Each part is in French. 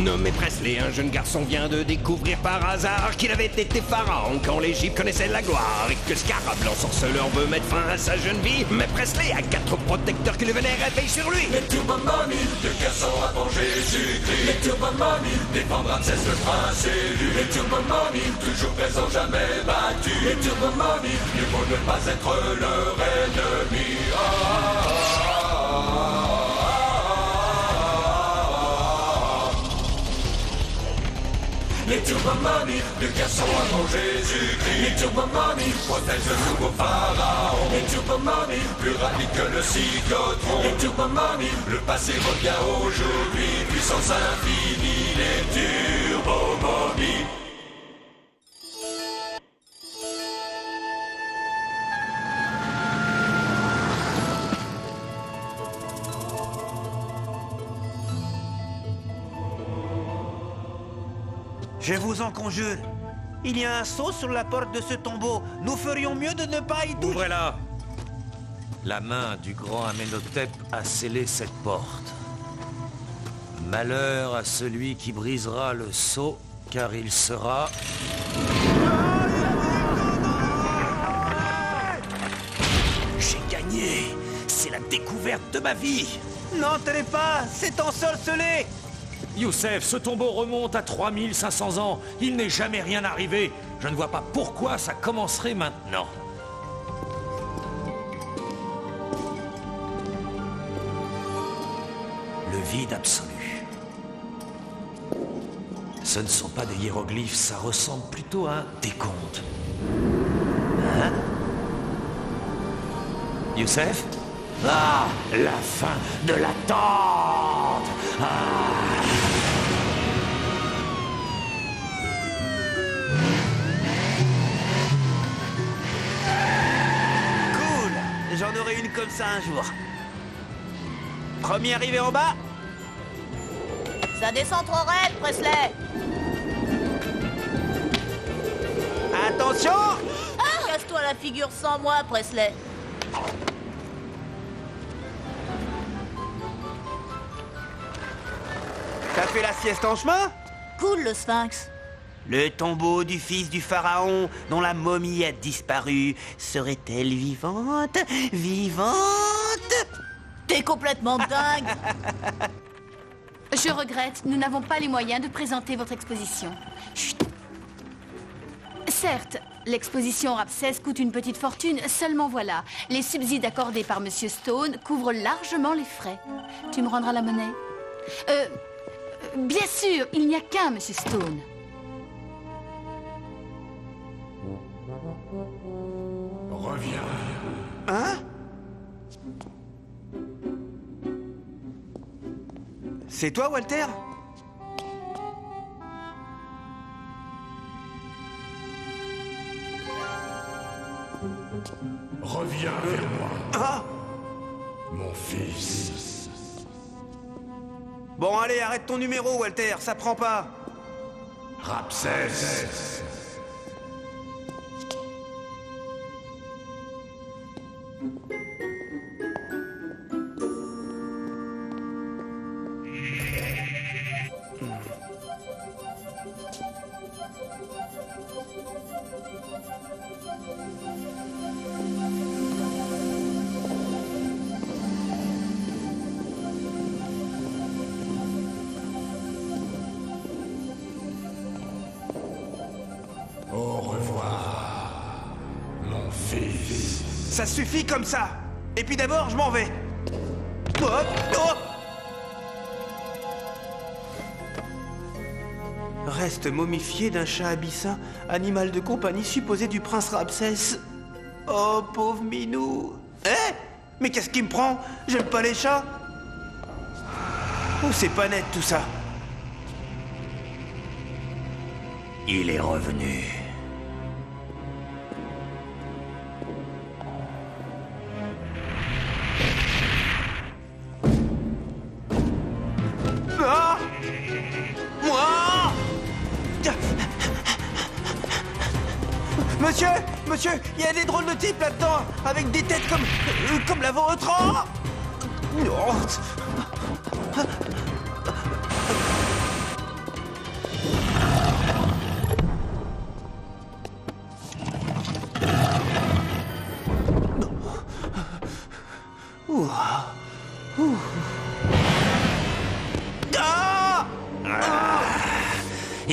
Nommé Presley, un jeune garçon vient de découvrir par hasard qu'il avait été pharaon quand l'Égypte connaissait la gloire et que Scarab, l'ensorceleur, veut mettre fin à sa jeune vie. Mais Presley a 4 protecteurs qui le vénèrent et veillent sur lui. Les Turbomomies, 2 garçons avant Jésus-Christ. Les Turbomomies, défendre Ramsès le prince élu. Les Turbomomies, toujours présents, jamais battus. Les Turbomomies, mieux vaut ne pas être leur ennemi. Les Turbomomies, 2 garçons avant Jésus-Christ. Les Turbomomies, protègent le nouveau pharaon. Les Turbomomies, plus rapide que le cyclotron. Les Turbomomies, le passé revient aujourd'hui. Puissance infinie, les Turbomomies. Je vous en conjure. Il y a un sceau sur la porte de ce tombeau. Nous ferions mieux de ne pas y toucher. Ouvrez-la. La main du grand Amenhotep a scellé cette porte. Malheur à celui qui brisera le sceau, car il sera... J'ai gagné. C'est la découverte de ma vie. N'entrez pas, c'est ensorcelé. Youssef, ce tombeau remonte à 3500 ans. Il n'est jamais rien arrivé. Je ne vois pas pourquoi ça commencerait maintenant. Le vide absolu. Ce ne sont pas des hiéroglyphes, ça ressemble plutôt à un décompte. Hein? Youssef? Ah! La fin de l'attente! Ah! Cool. J'en aurai une comme ça un jour. Premier arrivé en bas. Ça descend trop raide, Presley. Attention. Casse-toi la figure sans moi, Presley. T'as fait la sieste en chemin? Cool, le sphinx. Le tombeau du fils du pharaon, dont la momie a disparu, serait-elle vivante? Vivante? T'es complètement dingue. Je regrette, nous n'avons pas les moyens de présenter votre exposition. Chut. Certes, l'exposition Ramsès coûte une petite fortune, seulement voilà, les subsides accordés par Monsieur Stone couvrent largement les frais. Tu me rendras la monnaie? Bien sûr, il n'y a qu'un Monsieur Stone. Reviens. Hein? C'est toi, Walter? Reviens vers moi, Ah! mon fils. Bon, allez, arrête ton numéro, Walter, ça prend pas. Ramsès. Au revoir, mon fils. Ça suffit comme ça. Et puis d'abord, je m'en vais. Hop, hop. Reste momifié d'un chat abyssin, animal de compagnie supposé du prince Ramsès. Oh, pauvre minou. Eh? Mais qu'est-ce qui me prend? J'aime pas les chats. Oh, c'est pas net tout ça. Il est revenu. Ah! Moi! Monsieur! Monsieur! Il y a des drôles de types là-dedans! Avec des têtes comme la vôtre! Oh!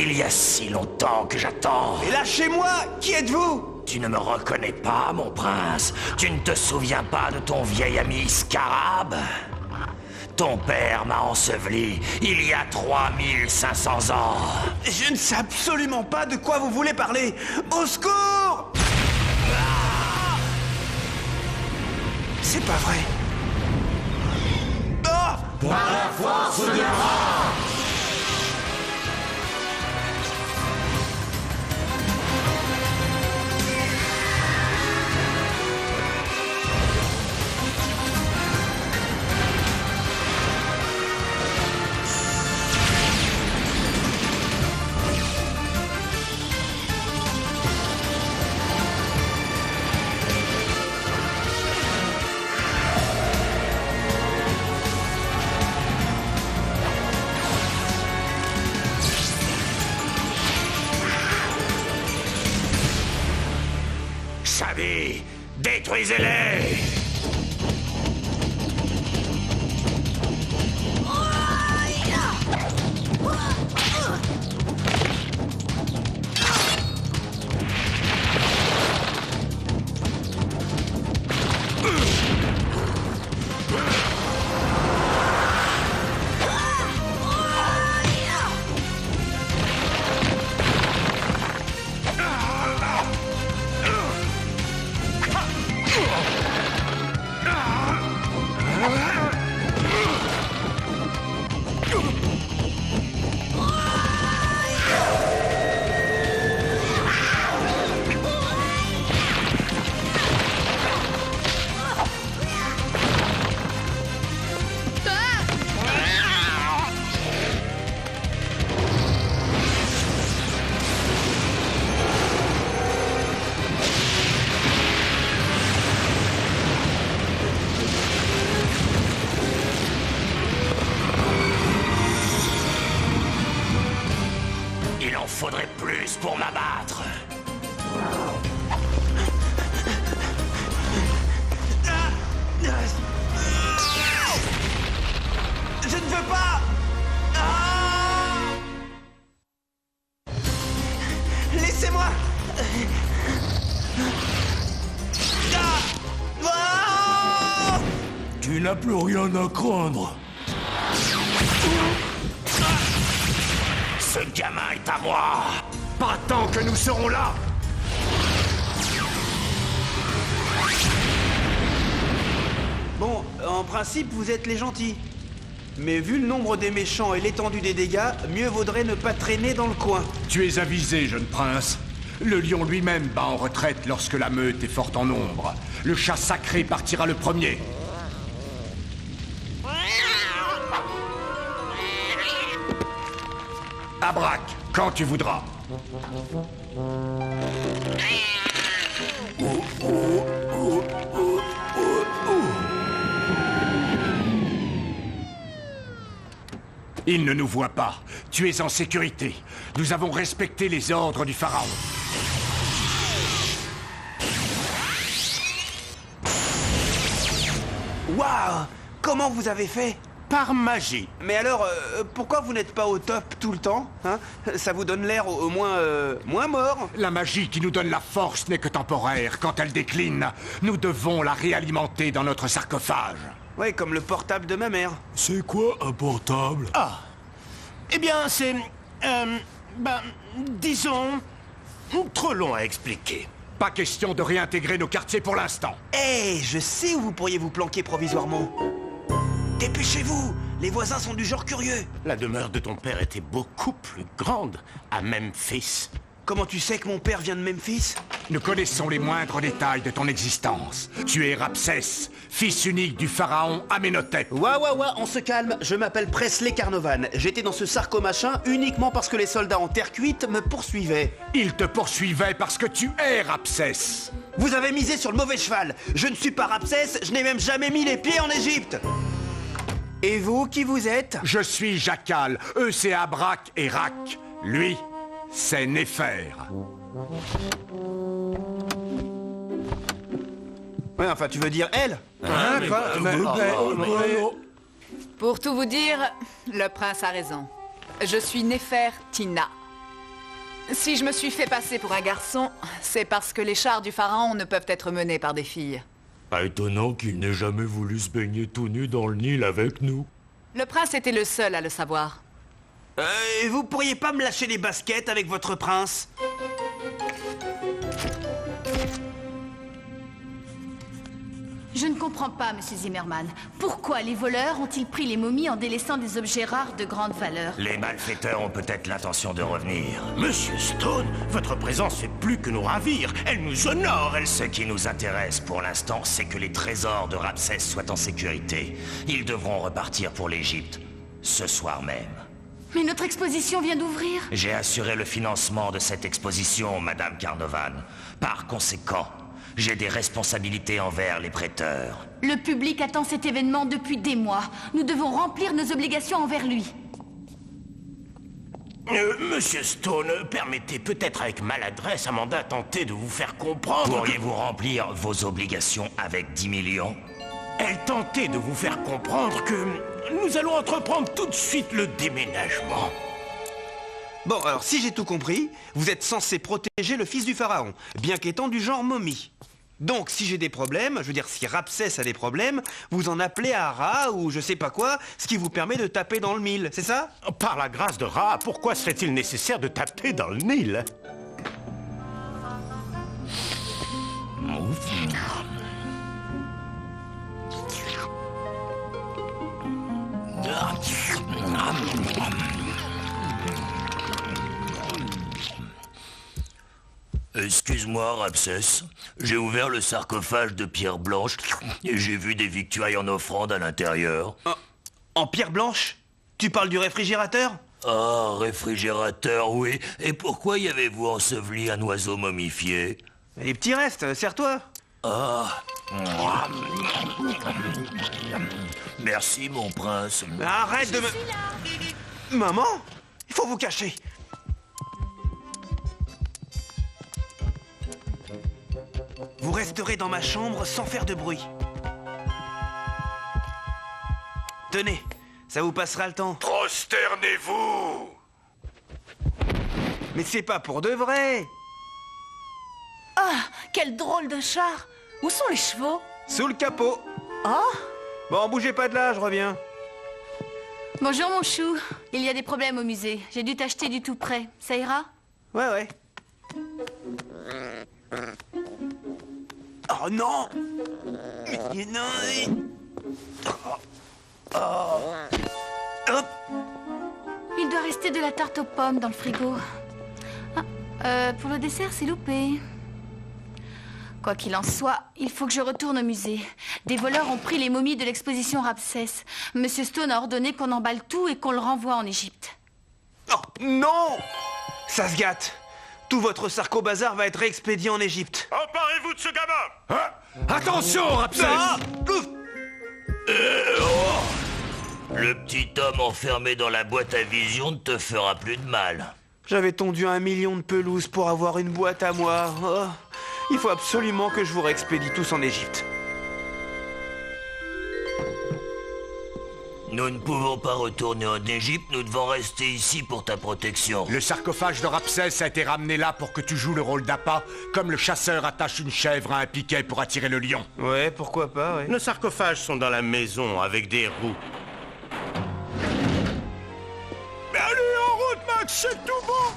Il y a si longtemps que j'attends. Et lâchez-moi! Qui êtes-vous? Tu ne me reconnais pas, mon prince? Tu ne te souviens pas de ton vieil ami Scarab? Ton père m'a enseveli il y a 3500 ans. Je ne sais absolument pas de quoi vous voulez parler. Au secours! C'est pas vrai. Oh! Par la force de Ra! Xavi, détruisez-les! Il en faudrait plus pour m'abattre. Je ne veux pas! Laissez-moi! Tu n'as plus rien à craindre. Ce gamin est à moi. Pas tant que nous serons là! Bon, en principe, vous êtes les gentils. Mais vu le nombre des méchants et l'étendue des dégâts, mieux vaudrait ne pas traîner dans le coin. Tu es avisé, jeune prince. Le lion lui-même bat en retraite lorsque la meute est forte en nombre. Le chat sacré partira le premier. Abrac, quand tu voudras. Il ne nous voit pas. Tu es en sécurité. Nous avons respecté les ordres du pharaon. Waouh! Comment vous avez fait? Par magie. Mais alors, pourquoi vous n'êtes pas au top tout le temps, hein? Ça vous donne l'air au moins, moins mort. La magie qui nous donne la force n'est que temporaire. Quand elle décline, nous devons la réalimenter dans notre sarcophage. Ouais, comme le portable de ma mère. C'est quoi un portable? Ah. Eh bien, c'est... disons... trop long à expliquer. Pas question de réintégrer nos quartiers pour l'instant. Hé, je sais où vous pourriez vous planquer provisoirement. Dépêchez-vous! Les voisins sont du genre curieux. La demeure de ton père était beaucoup plus grande à Memphis. Comment tu sais que mon père vient de Memphis? Nous connaissons les moindres détails de ton existence. Tu es Ramsès, fils unique du pharaon Amenhotep. Ouah, on se calme. Je m'appelle Presley Carnovan. J'étais dans ce sarco-machin uniquement parce que les soldats en terre cuite me poursuivaient. Ils te poursuivaient parce que tu es Ramsès. Vous avez misé sur le mauvais cheval. Je ne suis pas Ramsès, je n'ai même jamais mis les pieds en Égypte. Et vous, qui vous êtes? Je suis Jackal. Eux, c'est Abrac et Rak. Lui, c'est Néfer. Ouais, enfin, tu veux dire elle? Pour tout vous dire, le prince a raison. Je suis Néfer Tina. Si je me suis fait passer pour un garçon, c'est parce que les chars du pharaon ne peuvent être menés par des filles. Pas étonnant qu'il n'ait jamais voulu se baigner tout nu dans le Nil avec nous. Le prince était le seul à le savoir. Vous pourriez pas me lâcher les baskets avec votre prince? Je ne comprends pas, Monsieur Zimmerman. Pourquoi les voleurs ont-ils pris les momies en délaissant des objets rares de grande valeur? Les malfaiteurs ont peut-être l'intention de revenir. Monsieur Stone, votre présence fait plus que nous ravir. Elle nous honore, Ce qui nous intéresse pour l'instant, c'est que les trésors de Ramsès soient en sécurité. Ils devront repartir pour l'Égypte, ce soir même. Mais notre exposition vient d'ouvrir. J'ai assuré le financement de cette exposition, Madame Carnovan. Par conséquent, j'ai des responsabilités envers les prêteurs. Le public attend cet événement depuis des mois. Nous devons remplir nos obligations envers lui. Monsieur Stone, permettez peut-être avec maladresse Amanda tenter de vous faire comprendre... Pourriez-vous remplir vos obligations avec 10 millions? Elle tentait de vous faire comprendre que nous allons entreprendre tout de suite le déménagement. Bon, alors si j'ai tout compris, vous êtes censé protéger le fils du pharaon, bien qu'étant du genre momie. Donc si j'ai des problèmes, je veux dire si Ramsès a des problèmes, vous en appelez à Ra ou je sais pas quoi, ce qui vous permet de taper dans le mille, c'est ça? Par la grâce de Ra, pourquoi serait-il nécessaire de taper dans le Nil? Excuse-moi, Ramsès. J'ai ouvert le sarcophage de pierre blanche et j'ai vu des victuailles en offrande à l'intérieur. En pierre blanche? Tu parles du réfrigérateur? Ah, réfrigérateur, oui. Et pourquoi y avez-vous enseveli un oiseau momifié? Les petits restes, serre-toi. Ah. Merci, mon prince. Arrête de me... Maman? Il faut vous cacher. Vous resterez dans ma chambre sans faire de bruit. Tenez, ça vous passera le temps. Prosternez-vous! Mais c'est pas pour de vrai. Ah, quel drôle de char! Où sont les chevaux? Sous le capot. Oh! Bon, bougez pas de là, je reviens. Bonjour, mon chou. Il y a des problèmes au musée. J'ai dû t'acheter du tout prêt. Ça ira? Ouais. Oh non! Mais non! Hop! Il doit rester de la tarte aux pommes dans le frigo. Pour le dessert, c'est loupé. Quoi qu'il en soit, il faut que je retourne au musée. Des voleurs ont pris les momies de l'exposition Ramsès. Monsieur Stone a ordonné qu'on emballe tout et qu'on le renvoie en Égypte. Oh non! Ça se gâte. Tout votre sarco-bazar va être réexpédié en Égypte. Emparez-vous de ce gamin! Attention, Ramsès! Le petit homme enfermé dans la boîte à vision ne te fera plus de mal. J'avais tondu 1 million de pelouses pour avoir une boîte à moi. Oh, il faut absolument que je vous réexpédie tous en Égypte. Nous ne pouvons pas retourner en Égypte, nous devons rester ici pour ta protection. Le sarcophage de Ramsès a été ramené là pour que tu joues le rôle d'appât, comme le chasseur attache une chèvre à un piquet pour attirer le lion. Ouais, pourquoi pas, ouais. Nos sarcophages sont dans la maison avec des roues. Mais allez, en route, Max, c'est tout bon!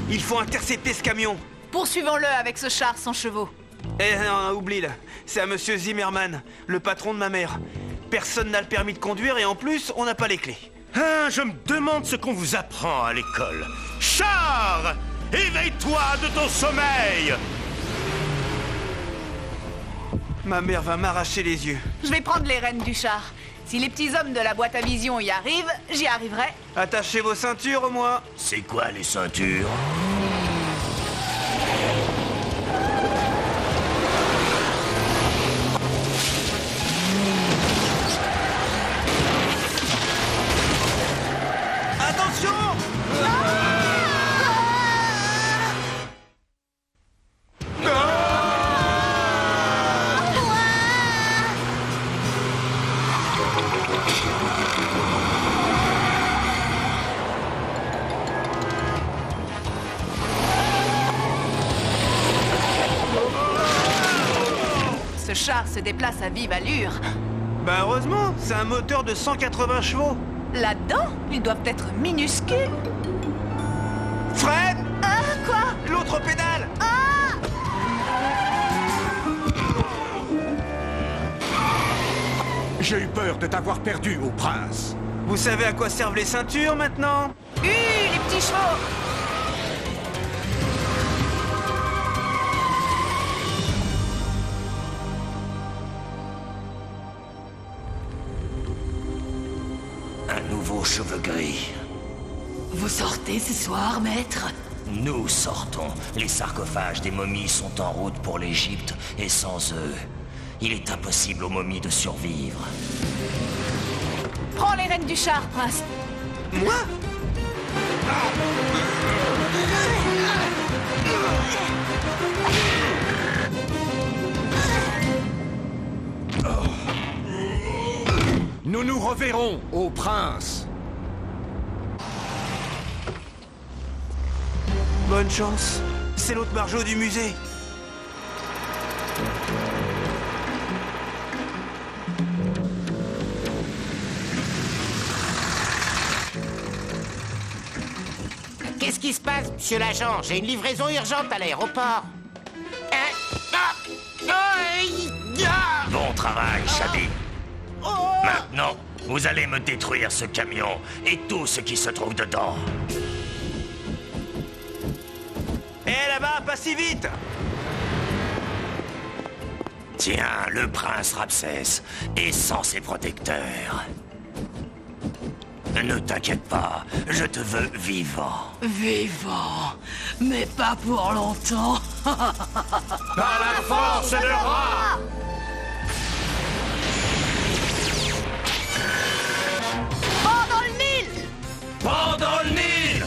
Il faut intercepter ce camion. Poursuivons-le avec ce char sans chevaux. Eh non, oublie-le. C'est à monsieur Zimmerman, le patron de ma mère. Personne n'a le permis de conduire et en plus, on n'a pas les clés. Ah, je me demande ce qu'on vous apprend à l'école. Char! Éveille-toi de ton sommeil! Ma mère va m'arracher les yeux. Je vais prendre les rênes du char. Si les petits hommes de la boîte à vision y arrivent, j'y arriverai. Attachez vos ceintures au moins. C'est quoi les ceintures? Attention! char se déplace à vive allure. Bah heureusement, c'est un moteur de 180 chevaux. Là-dedans, ils doivent être minuscules. Fred! Ah, quoi? L'autre pédale! J'ai eu peur de t'avoir perdu, ô prince. Vous savez à quoi servent les ceintures maintenant? Les petits chevaux! Un nouveau cheveu gris. Vous sortez ce soir, maître? Nous sortons. Les sarcophages des momies sont en route pour l'Égypte, et sans eux, il est impossible aux momies de survivre. Prends les rênes du char, prince. Moi? Nous nous reverrons, ô prince. Bonne chance. C'est l'autre Margeau du musée. Qu'est-ce qui se passe, monsieur l'agent? J'ai une livraison urgente à l'aéroport. Bon travail, Shadi. Maintenant, vous allez me détruire ce camion et tout ce qui se trouve dedans. Eh là-bas, pas si vite! Tiens, le prince Ramsès est sans ses protecteurs. Ne t'inquiète pas, je te veux vivant. Vivant, mais pas pour longtemps. Par la force de Ra! Pendant le Nil! Pendant le Nil!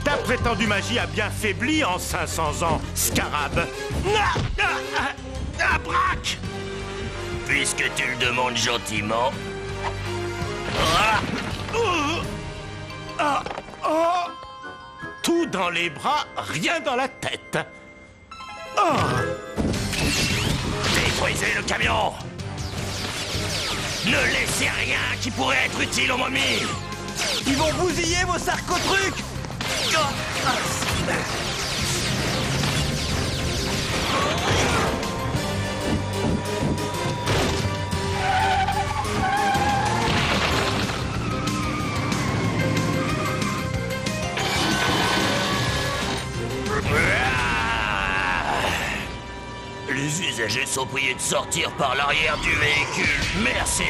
Ta prétendue magie a bien faibli en 500 ans, Scarab. Braque! Puisque tu le demandes gentiment. Tout dans les bras, rien dans la tête. Détruisez le camion! Ne laissez rien qui pourrait être utile aux momies! Ils vont bousiller vos sarcotrucs! Les usagers sont priés de sortir par l'arrière du véhicule. Merci.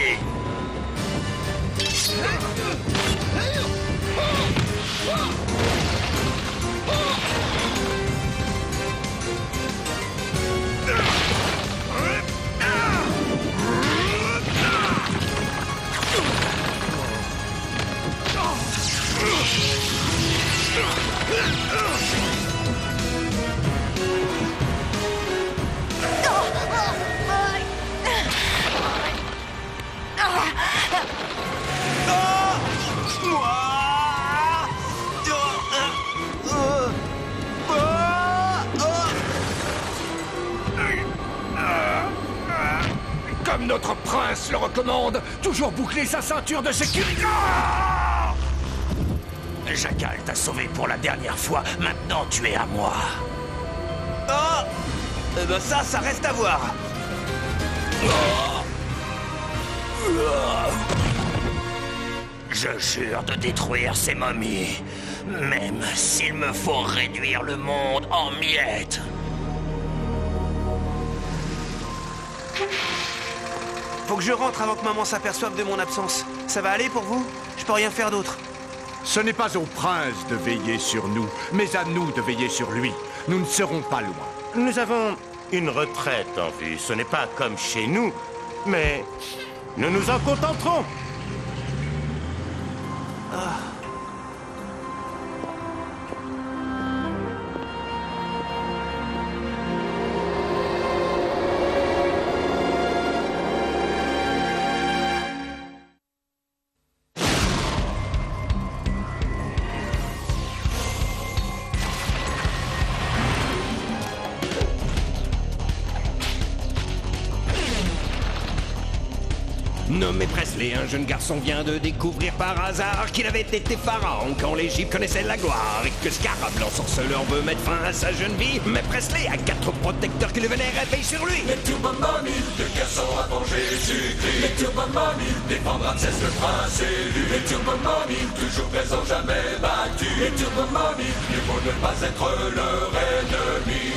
Comme notre prince le recommande, toujours boucler sa ceinture de sécurité. Jackal t'a sauvé pour la dernière fois. Maintenant, tu es à moi. Oh! Eh ben ça reste à voir. Je jure de détruire ces momies, même s'il me faut réduire le monde en miettes. Faut que je rentre avant que maman s'aperçoive de mon absence. Ça va aller pour vous? Je peux rien faire d'autre. Ce n'est pas au prince de veiller sur nous, mais à nous de veiller sur lui. Nous ne serons pas loin. Nous avons une retraite en vue. Ce n'est pas comme chez nous, mais Nous nous en contenterons. Nommé Presley, un jeune garçon vient de découvrir par hasard qu'il avait été pharaon quand l'Égypte connaissait la gloire et que Scarab, l'ensorceleur, veut mettre fin à sa jeune vie. Mais Presley a 4 protecteurs qui le vénèrent et veillent sur lui. Les Turbo Mommy, 2 garçons avant Jésus-Christ. Les Turbo Mommy, défendre Ramsès le prince élu. Les Turbo Mommy, toujours présents, jamais battus. Les Turbo Mommy, mieux vaut ne pas être leur ennemi.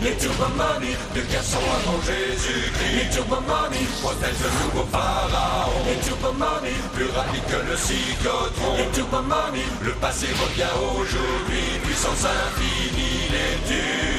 Les Turbo Mommy, 2 garçons avant Jésus-Christ. Les Turbo Mommy, protègent le nouveau pharaon. Les Turbo Mommy, plus rapide que le cyclotron. Les Turbo Mommy, le passé revient aujourd'hui, puissance infinie, les Turbo